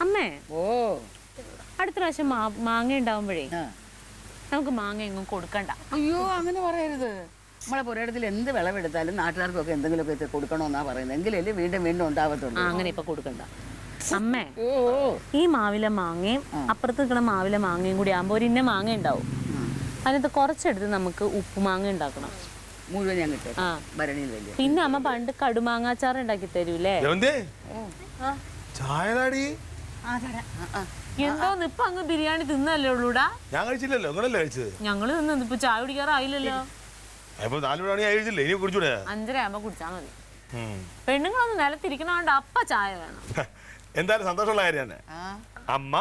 അമ്മേ ഓ അടുത്ത പ്രാവശ്യം മാങ്ങ ഉണ്ടാവുമ്പോഴേ നമുക്ക് മാങ്ങ എങ്ങും കൊടുക്കണ്ട. അയ്യോ അങ്ങനെ പറയരുത്. നമ്മളെ പുരയിടത്തിൽ എന്ത് വിളവെടുത്താലും നാട്ടുകാർക്കൊക്കെ എന്തെങ്കിലുമൊക്കെ കൊടുക്കണമെന്നാ പറയുന്നത്. എങ്കിലല്ലേ വീണ്ടും വീണ്ടും ഉണ്ടാവത്തുള്ളൂ. അങ്ങനെ ഇപ്പൊ കൊടുക്കണ്ട അമ്മേ. ഈ മാവിലെ മാങ്ങയും അപ്പുറത്ത് നിൽക്കുന്ന മാവിലെ മാങ്ങയും കൂടി ആകുമ്പോ ഒരു ഇന്ന മാങ്ങ ഉണ്ടാവും. അതിനകത്ത് കുറച്ചെടുത്ത് നമുക്ക് ഉപ്പുമാങ്ങ ഉണ്ടാക്കണം. മുഴുവൻ ഞാൻ കിട്ടും ഭരണിയിൽ വലിയ. പിന്നെ അമ്മ പണ്ട് കടുമാങ്ങാച്ചാർ ഉണ്ടാക്കി തരൂലേ? എന്തോന്ന് ഇപ്പൊ അങ്ങ് ബിരിയാണി തിന്നല്ലേ ഉള്ളൂടാ? ഞാൻ കഴിച്ചില്ലല്ലോ, നിങ്ങളല്ലേ കഴിച്ചത്? ഞങ്ങള് തിന്നത് ഇപ്പൊ ചായ കുടിക്കാറായില്ലല്ലോ. 4 മണി കഴിച്ചില്ലേ, ഇനി കുടിച്ചൂടെ? 5:30 ആകുമ്പോ കുടിച്ചാ മതി. പെണ്ണുങ്ങളൊന്ന് നിലത്തിരിക്കണോണ്ട് അപ്പ ചായ വേണം. എന്തായാലും സന്തോഷമുള്ള കാര്യമാണ്. അമ്മ,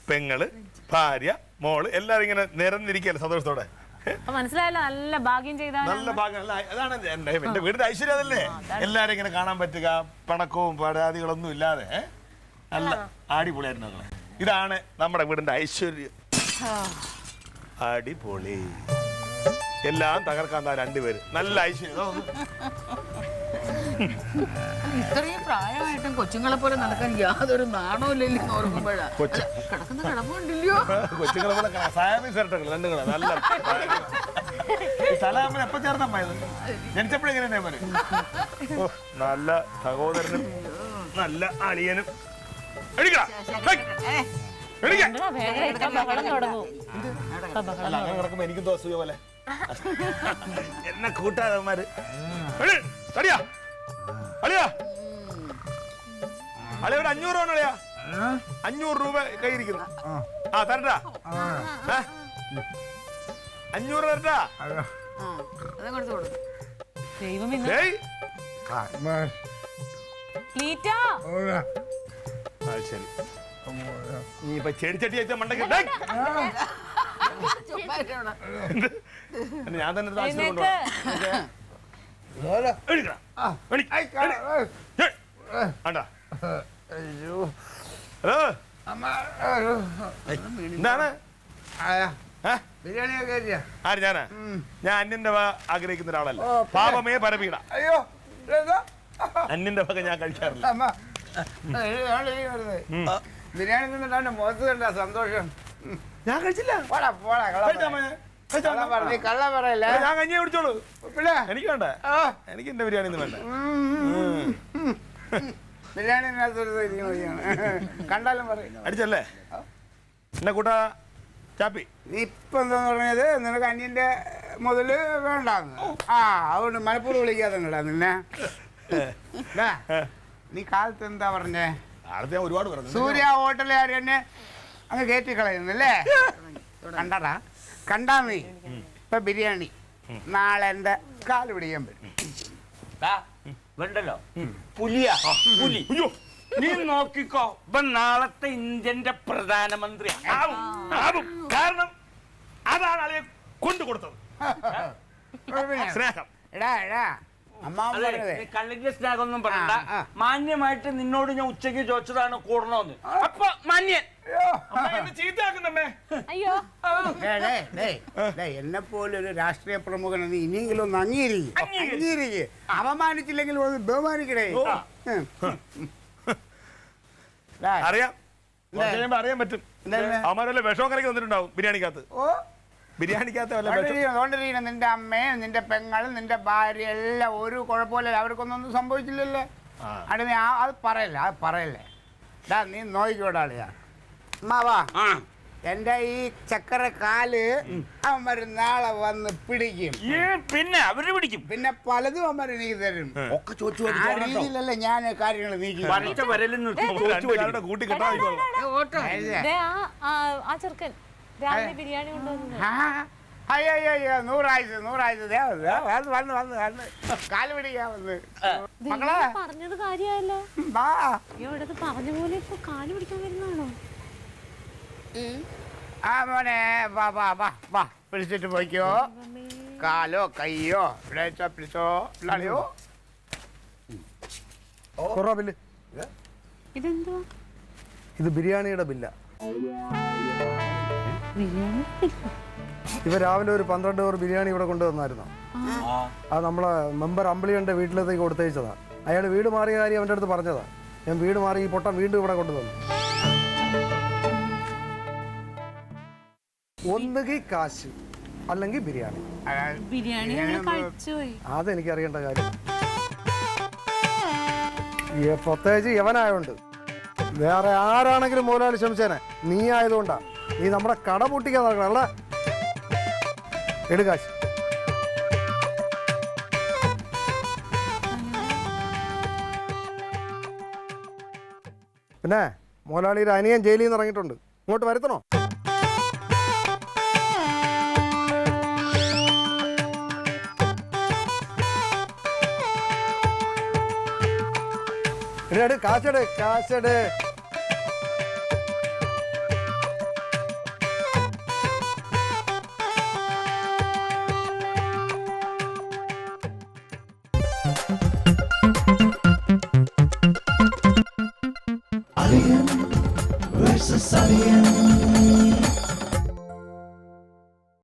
പെങ്ങള്, ഭാര്യ, മോള് എല്ലാരും ഇങ്ങനെ നിരന്നിരിക്കല്ലേ സന്തോഷത്തോടെ. മനസ്സിലായല്ലോ, നല്ല ഭാഗ്യം ചെയ്താൽ. നല്ല ഭാഗ്യം. അതാണ് എന്റെ വീടിന്റെ ഐശ്വര്യം. അതല്ലേ എല്ലാരും ഇങ്ങനെ കാണാൻ പറ്റുക, പണക്കവും പരാതികളൊന്നും ഇല്ലാതെ. നല്ല അടിപൊളിയായിരുന്നു മക്കളെ. ഇതാണ് നമ്മുടെ വീടിന്റെ ഐശ്വര്യം. അടിപൊളി. എല്ലാം തകർക്കാൻ രണ്ടുപേര്. നല്ല ഐശ്വര്യം. ഇത്രയും പ്രായമായിട്ടും കൊച്ചുങ്ങളെ പോലെ നടക്കാൻ യാതൊരു നാണമില്ലല്ലോ ഓർക്കുമ്പോഴാ. കിടക്കുന്ന കിടപ്പുണ്ടല്ലോ കൊച്ചുങ്ങളെ പോലെ രണ്ടുങ്ങളെ നല്ല തലാമ എപ്പോ ചേർന്നാ പോയത്? ജനിച്ചപ്പോഴെങ്ങനെ നല്ല സഹോദരനും നല്ല അളിയനും. കിടക്കുമ്പോ എനിക്കും തോസുക പോലെ എന്നെ കൂട്ടാതന്മാര്. അളിയാ അളിയ ഒരു 500 രൂപ അളിയാ. 500 രൂപ കയ്യിരിക്കുന്നു. ആ തരട്ടാ, 500 തരട്ടാ. ശരി, ഇനിയിപ്പൊ ചെടിച്ചട്ടി വെച്ച മണ്ടക്ക് ഞാൻ തന്നെ എന്താണ് ആര്? ഞാനാ? ഞാൻ അന്യന്റെ ആഗ്രഹിക്കുന്ന ഒരാളല്ല. പാപമേ പരപീട. അയ്യോ, അന്യന്റെ വക ഞാൻ കഴിക്കാറില്ല. ബിരിയാണി തിന്നിട്ടാണ് മുഖത്ത് കണ്ട സന്തോഷം. ഞാൻ കഴിച്ചില്ല. കള്ള പറയല്ലേ. ഞാൻ കഞ്ഞിയെ കുടിച്ചോളൂ. എനിക്ക് വേണ്ട, എനിക്ക് എന്റെ ബിരിയാണി ഒന്നും വേണ്ട. ബിരിയാണി കണ്ടാലും പറയും. അടിച്ചല്ലേ എന്നെ കൂട്ടാ ചാപ്പി. ഇപ്പൊ എന്താന്ന് പറഞ്ഞത്, നിനക്ക് അന്യന്റെ മുതല് വേണ്ടാന്ന്. അതുകൊണ്ട് മലപ്പൂർ വിളിക്കാതെ നിന്നെ. നീ കാലത്ത് എന്താ പറഞ്ഞേ? ഞാൻ ഒരുപാട് പറഞ്ഞു. സൂര്യ ഹോട്ടലുകാർ എന്നെ അങ്ങ് കയറ്റി കളയുന്നല്ലേ? കണ്ടാ കണ്ടാ നീ ഇപ്പൊ ബിരിയാണി, നാളെ എന്റെ കാല് പിടിക്കാൻ പറ്റും. വേണ്ടല്ലോ പുലിയാ പുലി. നീ നോക്കിക്കോ, ഇപ്പം നാളത്തെ ഇന്ത്യന്റെ പ്രധാനമന്ത്രി കാരണം അതാണ് അളിയെ കൊണ്ടു കൊടുത്തത്. സ്നേഹം. കള്ളിന്റെ സ്നേഹമൊന്നും പറയണ്ട. മാന്യമായിട്ട് നിന്നോട് ഞാൻ ഉച്ചയ്ക്ക് ചോദിച്ചതാണ് കൂടണോന്ന്. അപ്പൊ മാന്യൻ ചീത്തയാക്കുന്നമ്മേ. എന്നെ പോലെ ഒരു രാഷ്ട്രീയ പ്രമുഖനെ നീ ഇനിയെങ്കിലും ഒന്ന് അംഗീകരിക്ക്. അപമാനിച്ചില്ലെങ്കിൽ ബഹുമാനിക്കണേ. അറിയാം, അറിയാൻ പറ്റും. അവന്മാരല്ലേ വിഷം കലക്കി വന്നിട്ടുണ്ടാവും ബിരിയാണിക്കകത്ത്. നിന്റെ അമ്മയും നിന്റെ പെങ്ങളും നിന്റെ ഭാര്യ എല്ലാം ഒരു കുഴപ്പമില്ല. അവർക്കൊന്നും സംഭവിച്ചില്ലല്ലേ? അത് പറയല്ലേ. നീ നോക്കിക്കോടാളിയാ അമ്മാവാ. എന്റെ ഈ ചക്കര കാല് അവന്മാര് നാളെ വന്ന് പിടിക്കും. പിന്നെ അവര് പിടിക്കും. പിന്നെ പലതും അവന്മാര് എനിക്ക് തരും. ഒക്കെ ചോദിച്ചു ആ രീതിയിലല്ല ഞാൻ കാര്യങ്ങൾ നീക്കി. അയ്യോ, 100 ആഴ്ച വന്ന് കാല് പിടിക്കാൻ വന്ന്. മക്കളെ പറഞ്ഞത് കാര്യായല്ലോ. പറഞ്ഞ പോലെ ഇപ്പൊ കാല് പിടിക്കാൻ വരുന്നാണോ? മോനെ വാ പിടിച്ചിട്ട് പോയിക്കോ. കാലോ കയ്യോ പിടിച്ചോ. ഇതെന്തോ? ഇത് ബിരിയാണിയുടെ ബില്ല. ഇവ രാവിലെ ഒരു 12 ഓർ ബിരിയാണി ഇവിടെ കൊണ്ടുവന്നായിരുന്നു. അത് നമ്മളെ മെമ്പർ അമ്പിളിയുടെ വീട്ടിലേക്ക് കൊടുത്തയച്ചതാണ്. അയാൾ വീട് മാറിയ കാര്യം അവൻ്റെ അടുത്ത് പറഞ്ഞതാ. ഞാൻ വീട് മാറി ഈ പൊട്ടൻ വീണ്ടും ഇവിടെ കൊണ്ടുവന്നു. ഒന്നുകിൽ കാശ് അല്ലെങ്കിൽ ബിരിയാണി. ബിരിയാണി കഴിച്ചുപോയി. അതെനിക്ക് അറിയേണ്ട കാര്യം. പ്രത്യേകിച്ച് യവനായോണ്ട്. വേറെ ആരാണെങ്കിലും മുതലാളി ശ്രമിച്ചേനെ, നീ ആയതുകൊണ്ടാ. നീ നമ്മുടെ കട പൊട്ടിക്കാൻ നടക്കണം അല്ലേ? എടുക്കാശ്. പിന്നെ മുതലാളിയുടെ അനിയൻ ജയിലിൽ നിന്ന് ഇറങ്ങിയിട്ടുണ്ട്, ഇങ്ങോട്ട് വരുത്തണോ? എട് കാശെട്, കാശെട്. Alien versus Alien.